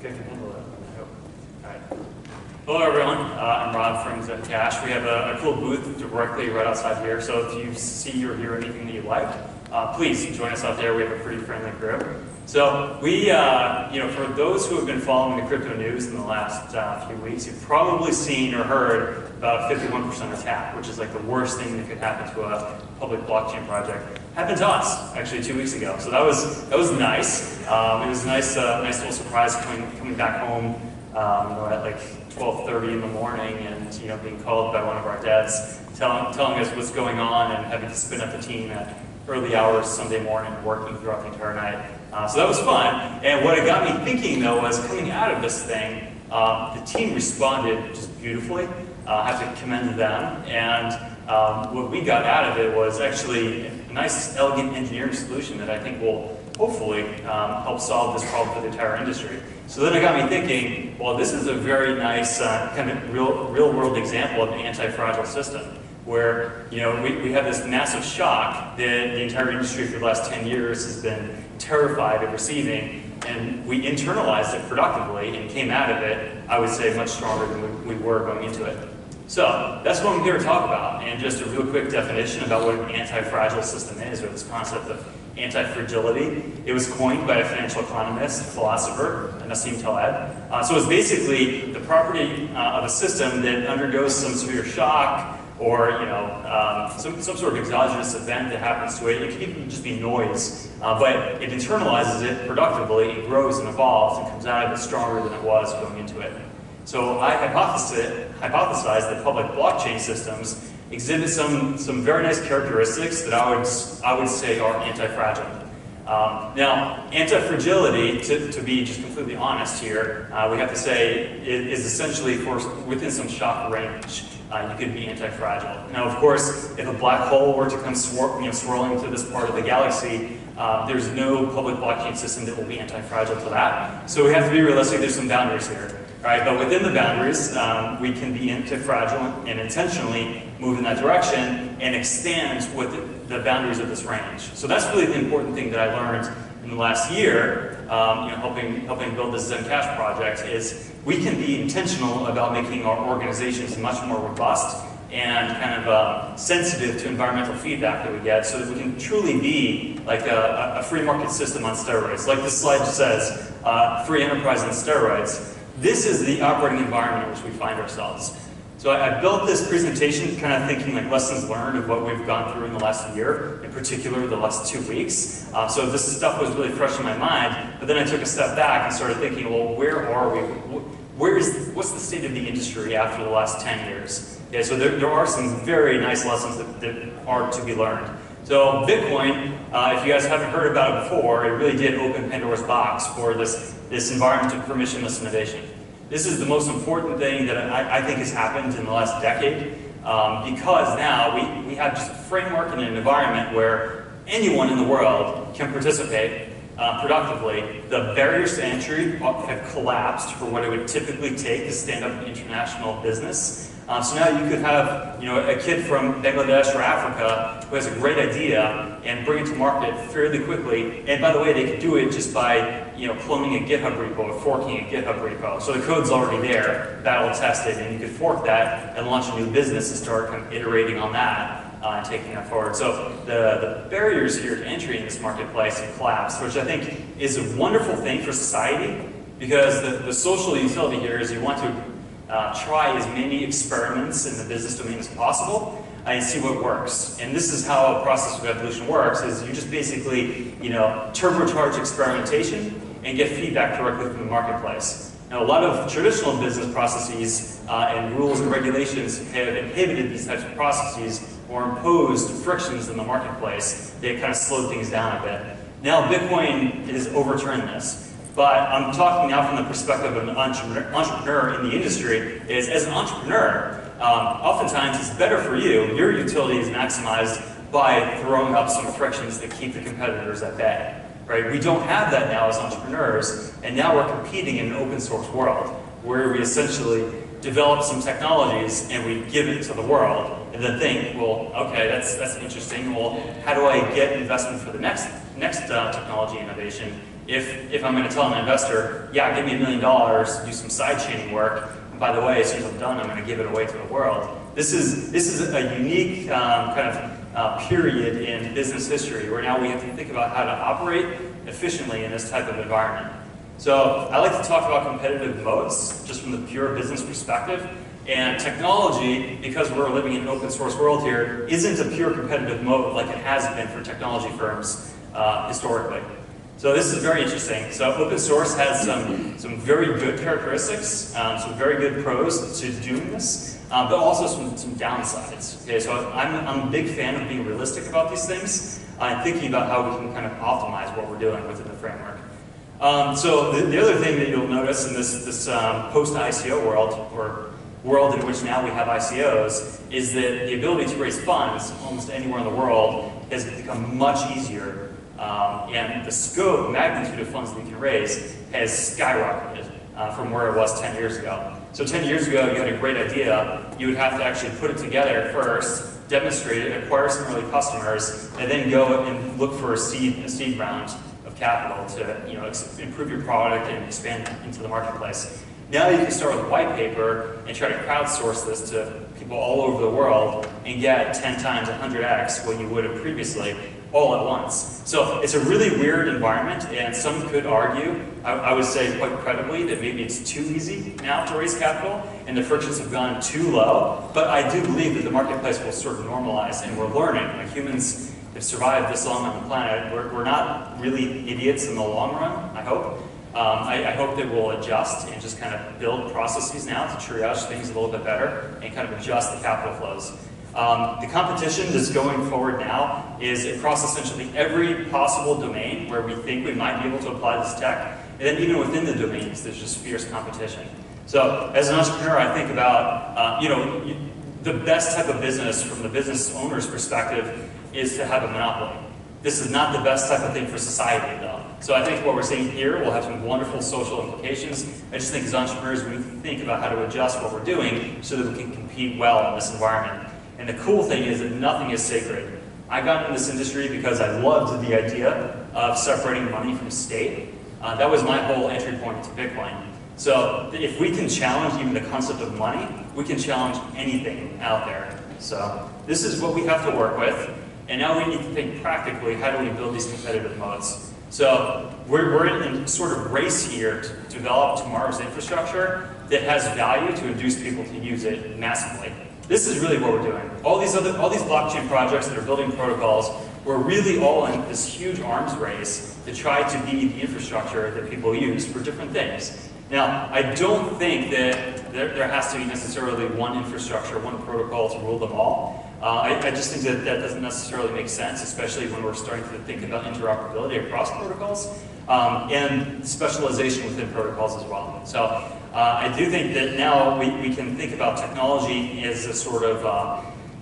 Okay, I can handle that. All right. Hello, everyone. I'm Rob from ZenCash. We have a cool booth directly right outside here. So if you see or hear anything that you like, please join us out there. We have a pretty friendly group. So we, for those who have been following the crypto news in the last few weeks, you've probably seen or heard about a 51% attack, which is like the worst thing that could happen to a public blockchain project. Happened to us actually 2 weeks ago. So that was nice. It was a nice little surprise coming back home at like 12:30 in the morning, and being called by one of our dads, telling us what's going on, and having to spin up the team at early hours Sunday morning, working throughout the entire night. So that was fun. And what it got me thinking, though, was coming out of this thing, the team responded just beautifully. I have to commend them. And what we got out of it was actually a nice, elegant engineering solution that I think will hopefully help solve this problem for the entire industry. So then it got me thinking, well, this is a very nice kind of real-world example of an anti-fragile system, where we have this massive shock that the entire industry for the last 10 years has been terrified of receiving, and we internalized it productively and came out of it, I would say, much stronger than we were going into it. So that's what I'm here to talk about, and just a real quick definition about what an anti-fragile system is, or this concept of anti-fragility. It was coined by a financial economist, philosopher, Nassim Taleb. So it's basically the property of a system that undergoes some severe shock, or some sort of exogenous event that happens to it. It can even just be noise, but it internalizes it productively, it grows and evolves, and comes out of it stronger than it was going into it. So I hypothesized that public blockchain systems exhibit some very nice characteristics that I would say are anti-fragile. Now, anti-fragility, to be just completely honest here, we have to say is essentially within some shock range. You could be anti-fragile. Now, of course, if a black hole were to come swirling to this part of the galaxy, there's no public blockchain system that will be anti-fragile to that. So we have to be realistic. There's some boundaries here. Right, but within the boundaries, we can be anti-fragile and intentionally move in that direction and expand with the boundaries of this range. So that's really the important thing that I learned in the last year, helping build this ZenCash project, is we can be intentional about making our organizations much more robust and kind of sensitive to environmental feedback that we get, so that we can truly be like a free market system on steroids. Like this slide says, free enterprise on steroids. This is the operating environment in which we find ourselves. So I built this presentation kind of thinking like lessons learned of what we've gone through in the last year, in particular the last 2 weeks. So this stuff was really fresh in my mind, but then I took a step back and started thinking, well, where are we? What's the state of the industry after the last 10 years? Yeah, so there are some very nice lessons that are to be learned. So Bitcoin, if you guys haven't heard about it before, it really did open Pandora's box for this environment of permissionless innovation. This is the most important thing that I think has happened in the last decade, because now we have just a framework and an environment where anyone in the world can participate productively. The barriers to entry have collapsed for what it would typically take to stand up an international business. So now you could have a kid from Bangladesh or Africa who has a great idea and bring it to market fairly quickly. And by the way, they could do it just by cloning a GitHub repo or forking a GitHub repo. So the code's already there, battle tested, and you could fork that and launch a new business and start kind of iterating on that and taking that forward. So the barriers here to entry in this marketplace have collapsed, which I think is a wonderful thing for society, because the social utility here is you want to try as many experiments in the business domain as possible and see what works. And this is how a process of evolution works, is you just basically turbocharge experimentation and get feedback directly from the marketplace. Now, a lot of traditional business processes and rules and regulations have inhibited these types of processes or imposed frictions in the marketplace. They kind of slowed things down a bit. Now Bitcoin has overturned this. But I'm talking now from the perspective of an entrepreneur in the industry. As an entrepreneur, oftentimes it's better for you. Your utility is maximized by throwing up some frictions that keep the competitors at bay. Right? We don't have that now as entrepreneurs, and now we're competing in an open source world where we essentially develop some technologies and we give it to the world, and then think, well, okay, that's interesting. Well, how do I get investment for the next technology innovation? If I'm going to tell an investor, yeah, give me $1 million, do some side chaining work, and by the way, as soon as I'm done, I'm going to give it away to the world. This is a unique period in business history where now we have to think about how to operate efficiently in this type of environment. So I like to talk about competitive moats just from the pure business perspective. And technology, because we're living in an open source world here, isn't a pure competitive moat like it has been for technology firms historically. So this is very interesting. So open source has some very good characteristics, some very good pros to doing this, but also some downsides. Okay, so I'm a big fan of being realistic about these things and thinking about how we can kind of optimize what we're doing within the framework. So the other thing that you'll notice in this post-ICO world, or world in which now we have ICOs, is that the ability to raise funds almost anywhere in the world has become much easier. And the scope, magnitude of funds that you can raise has skyrocketed from where it was 10 years ago. So 10 years ago, you had a great idea. You would have to actually put it together first, demonstrate it, acquire some early customers, and then go and look for a seed round of capital to improve your product and expand into the marketplace. Now you can start with a white paper and try to crowdsource this to people all over the world and get 10 times 100x what you would have previously, all at once. So it's a really weird environment, and some could argue, I would say quite credibly, that maybe it's too easy now to raise capital and the frictions have gone too low. But I do believe that the marketplace will sort of normalize, and we're learning. Like, humans have survived this long on the planet. We're not really idiots in the long run, I hope. I hope that we'll adjust and just kind of build processes now to triage things a little bit better and kind of adjust the capital flows. The competition that's going forward now is across essentially every possible domain where we think we might be able to apply this tech, and then even within the domains, there's just fierce competition. So as an entrepreneur, I think about the best type of business from the business owner's perspective is to have a monopoly. This is not the best type of thing for society, though. So I think what we're seeing here will have some wonderful social implications. I just think as entrepreneurs, we need to think about how to adjust what we're doing so that we can compete well in this environment. And the cool thing is that nothing is sacred. I got into this industry because I loved the idea of separating money from state. That was my whole entry point to Bitcoin. So if we can challenge even the concept of money, we can challenge anything out there. So this is what we have to work with. And now we need to think practically, how do we build these competitive moats? So we're in a sort of race here to develop tomorrow's infrastructure that has value to induce people to use it massively. This is really what we're doing. All these blockchain projects that are building protocols, we're really all in this huge arms race to try to be the infrastructure that people use for different things. Now, I don't think that there has to be necessarily one infrastructure, one protocol to rule them all. I just think that doesn't necessarily make sense, especially when we're starting to think about interoperability across protocols and specialization within protocols as well. So I do think that now we can think about technology as a sort of,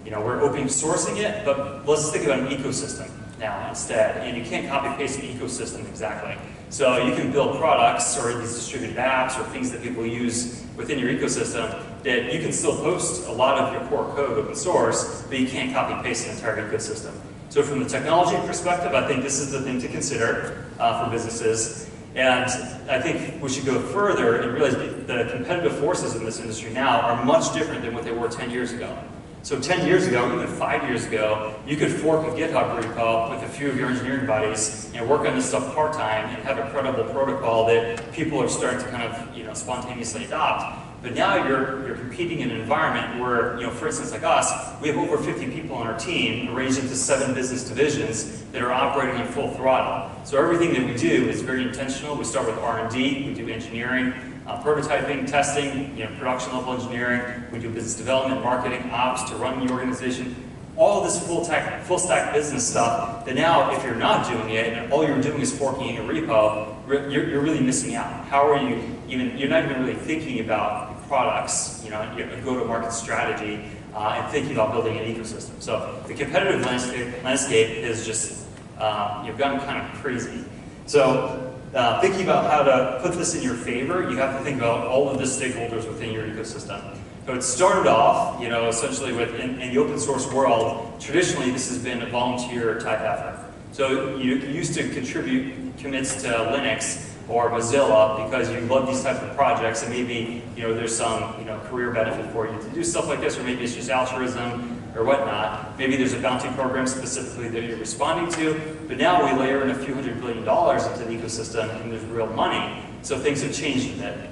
we're open sourcing it, but let's think about an ecosystem now instead. And you can't copy paste an ecosystem exactly. So you can build products or these distributed apps or things that people use within your ecosystem that you can still post a lot of your core code open source, but you can't copy paste an entire ecosystem. So from the technology perspective, I think this is the thing to consider for businesses. And I think we should go further and realize the competitive forces in this industry now are much different than what they were 10 years ago. So 10 years ago, even 5 years ago, you could fork a GitHub repo with a few of your engineering buddies and work on this stuff part-time and have a credible protocol that people are starting to kind of spontaneously adopt. But now you're competing in an environment where, for instance, like us, we have over 50 people on our team arranged into 7 business divisions that are operating on full throttle. So everything that we do is very intentional. We start with R&D, we do engineering, prototyping, testing, production level engineering. We do business development, marketing, ops to run the organization. All this full stack business stuff that now, if you're not doing it and all you're doing is forking a repo, you're really missing out. How are you you're not even really thinking about products, a go-to-market strategy, and thinking about building an ecosystem. So the competitive landscape is just, gone kind of crazy. So thinking about how to put this in your favor, you have to think about all of the stakeholders within your ecosystem. So it started off, essentially with, in the open source world, traditionally this has been a volunteer type effort. So you used to contribute commits to Linux or Mozilla because you love these types of projects, and maybe there's some career benefit for you to do stuff like this, or maybe it's just altruism or whatnot. Maybe there's a bounty program specifically that you're responding to, but now we layer in a few $100 billion into the ecosystem, and there's real money, so things have changed a bit.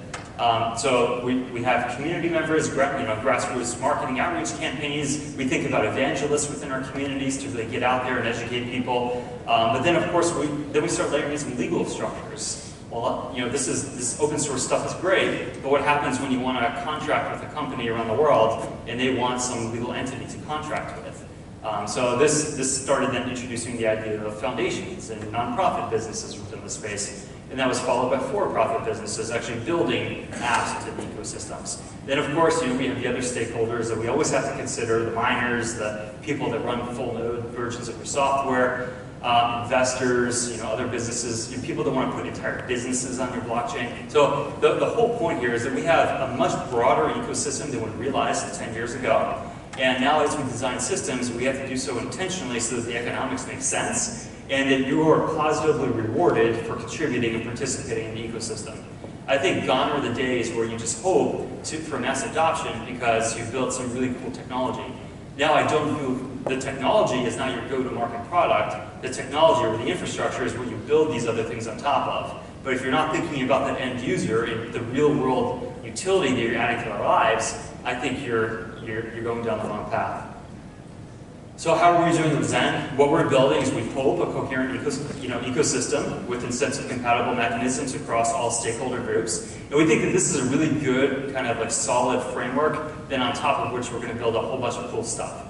So we have community members, grassroots marketing outreach campaigns. We think about evangelists within our communities to really get out there and educate people. But then, of course, we start layering in some legal structures. Well, this open source stuff is great, but what happens when you want to contract with a company around the world and they want some legal entity to contract with? So this started then introducing the idea of foundations and nonprofit businesses within the space. And that was followed by for-profit businesses actually building apps into the ecosystems. Then, of course, we have the other stakeholders that we always have to consider: the miners, the people that run full node versions of your software, investors, other businesses, people that want to put entire businesses on your blockchain. So the whole point here is that we have a much broader ecosystem than we realized 10 years ago. And now as we design systems, we have to do so intentionally so that the economics make sense, and that you are positively rewarded for contributing and participating in the ecosystem. I think gone are the days where you just hope for mass adoption because you've built some really cool technology. Now I don't view the technology as not your go-to-market product. The technology or the infrastructure is what you build these other things on top of. But if you're not thinking about that end user and the real-world utility that you're adding to our lives, I think you're going down the wrong path. So how are we doing with Zen? What we're building is, we hope, a coherent ecosystem with incentive-compatible mechanisms across all stakeholder groups. And we think that this is a really good kind of like solid framework, then on top of which we're going to build a whole bunch of cool stuff.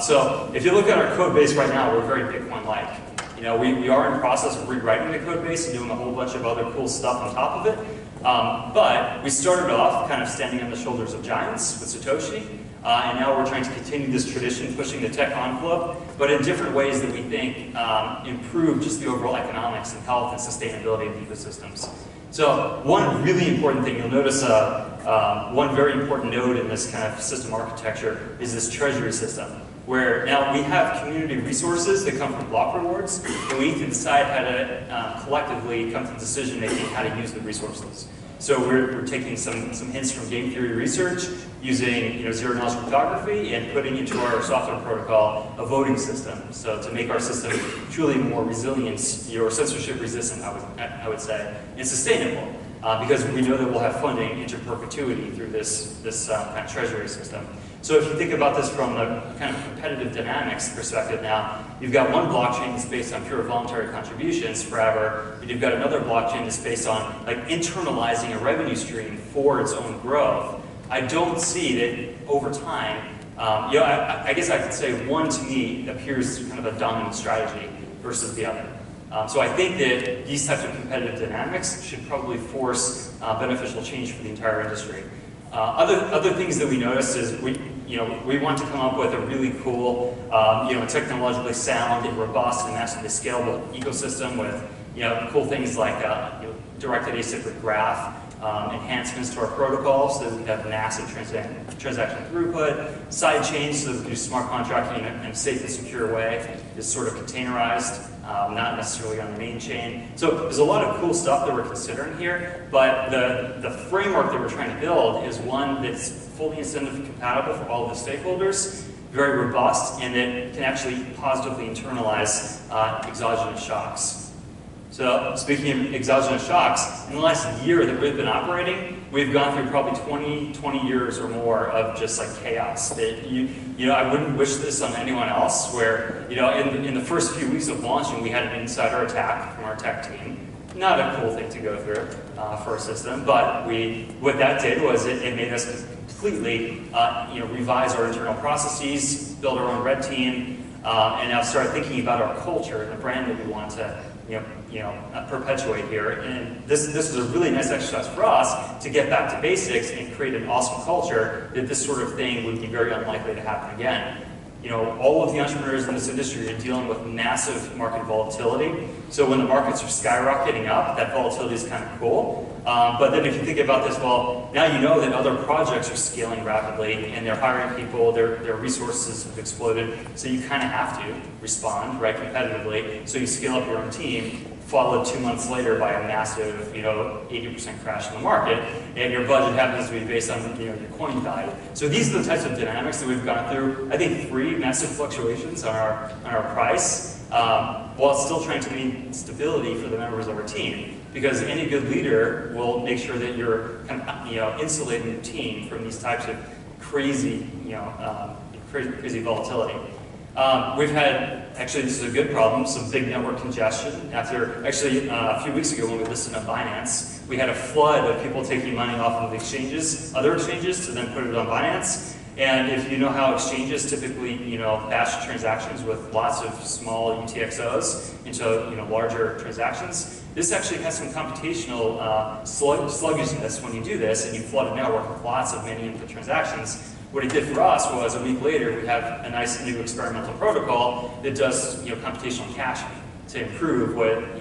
So if you look at our code base right now, we're very Bitcoin-like. We are in the process of rewriting the code base and doing a whole bunch of other cool stuff on top of it. But we started off kind of standing on the shoulders of giants with Satoshi. And now we're trying to continue this tradition, pushing the tech envelope, but in different ways that we think improve just the overall economics and health and sustainability of ecosystems. So one really important thing, you'll notice one very important node in this kind of system architecture is this treasury system, where now we have community resources that come from block rewards, and we need to decide how to collectively come to decision making how to use the resources. So we're taking some hints from game theory research, using zero-knowledge cryptography, and putting into our software protocol a voting system. So to make our system truly more resilient, or censorship resistant, I would say, and sustainable, because we know that we'll have funding into perpetuity through this kind of treasury system. So if you think about this from a kind of competitive dynamics perspective now, you've got one blockchain that's based on pure voluntary contributions forever, and you've got another blockchain that's based on like internalizing a revenue stream for its own growth. I don't see that over time, I guess I could say one to me appears kind of a dominant strategy versus the other. So I think that these types of competitive dynamics should probably force beneficial change for the entire industry. Other things that we noticed is we want to come up with a really cool, technologically sound and robust and massively scalable ecosystem with, cool things like directed acyclic graph, enhancements to our protocol so that we have massive transaction throughput, side chains so that we can do smart contracting in a safe and secure way, is sort of containerized, not necessarily on the main chain. So there's a lot of cool stuff that we're considering here, but the framework that we're trying to build is one that's fully incentive compatible for all of the stakeholders, very robust, and that can actually positively internalize exogenous shocks. So speaking of exogenous shocks, in the last year that we've been operating, we've gone through probably 20 years or more of just like chaos. That I wouldn't wish this on anyone else, where in the first few weeks of launching, we had an insider attack from our tech team. Not a cool thing to go through for a system, but what that did was it made us completely revise our internal processes, build our own red team, and now start thinking about our culture and the brand that we want to perpetuate here. And this is a really nice exercise for us to get back to basics and create an awesome culture that this sort of thing would be very unlikely to happen again. all of the entrepreneurs in this industry are dealing with massive market volatility. So when the markets are skyrocketing up, that volatility is kind of cool. But then if you think about this, well, now you know that other projects are scaling rapidly and they're hiring people, their resources have exploded, so you kind of have to respond, right, competitively. So you scale up your own team, followed 2 months later by a massive, 80% crash in the market, and your budget happens to be based on, your coin value. So these are the types of dynamics that we've gone through. I think 3 massive fluctuations on our price, while still trying to maintain stability for the members of our team. Because any good leader will make sure that you're kind of, insulating your team from these types of crazy, crazy volatility. We've had, actually this is a good problem, some big network congestion. Actually, a few weeks ago when we listed on Binance, we had a flood of people taking money off of other exchanges, to then put it on Binance. And if you know how exchanges typically, batch transactions with lots of small UTXOs into, larger transactions, this actually has some computational sluggishness when you do this and you flood a network with lots of many input transactions. What it did for us was a week later, we have a nice new experimental protocol that does, computational caching to improve what,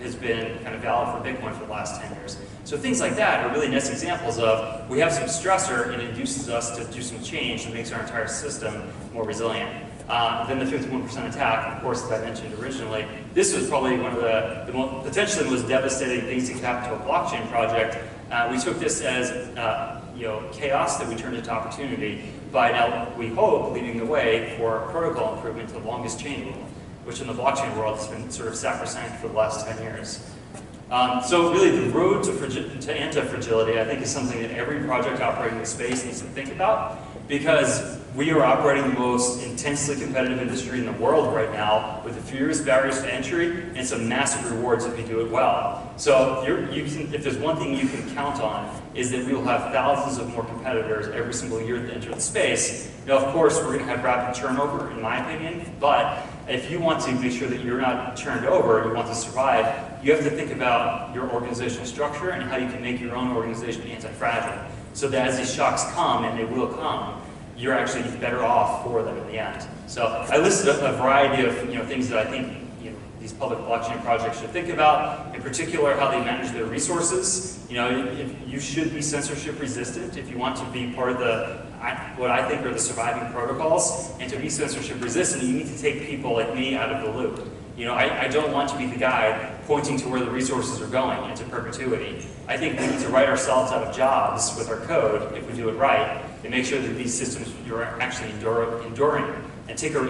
has been kind of valid for Bitcoin for the last 10 years. So things like that are really nice examples of, we have some stressor and it induces us to do some change that makes our entire system more resilient. Then the 51% attack, of course, that I mentioned originally, this was probably one of the potentially most devastating things that could happen to a blockchain project. We took this as chaos that we turned into opportunity by now, we hope, leading the way for protocol improvement to the longest chain rule, which in the blockchain world has been sort of sacrosanct for the last 10 years. So really the road to anti-fragility, I think, is something that every project operating in the space needs to think about, because we are operating the most intensely competitive industry in the world right now, with the fewest barriers to entry and some massive rewards if you do it well. So if there's one thing you can count on, is that we will have thousands of more competitors every single year that enter the space. Now, of course, we're going to have rapid turnover, in my opinion, but if you want to make sure that you're not turned over, you want to survive, you have to think about your organizational structure and how you can make your own organization anti-fragile, so that as these shocks come, and they will come, you're actually better off for them in the end. So I listed a variety of things that I think these public blockchain projects should think about. In particular, how they manage their resources. You should be censorship resistant if you want to be part of what I think are the surviving protocols. And to be censorship resistant, you need to take people like me out of the loop. I don't want to be the guy pointing to where the resources are going into perpetuity. I think we need to write ourselves out of jobs with our code, if we do it right, and make sure that these systems are actually enduring, and take our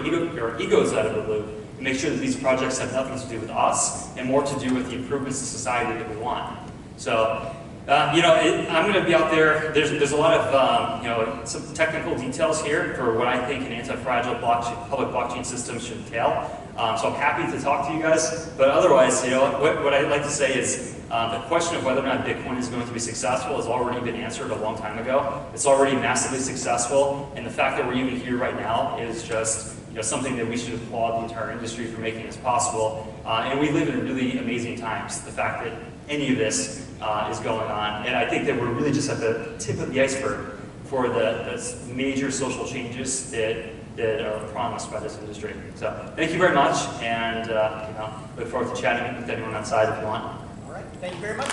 egos out of the loop, and make sure that these projects have nothing to do with us, and more to do with the improvements to society that we want. So, I'm going to be out there. There's a lot of some technical details here for what I think an anti-fragile public blockchain system should entail. So I'm happy to talk to you guys. But otherwise, what I'd like to say is the question of whether or not Bitcoin is going to be successful has already been answered a long time ago. It's already massively successful, and the fact that we're even here right now is just something that we should applaud the entire industry for making this possible. And we live in really amazing times. The fact that any of this is going on, and I think that we're really just at the tip of the iceberg for the major social changes that are promised by this industry. So thank you very much, and look forward to chatting with anyone outside if you want. All right, thank you very much.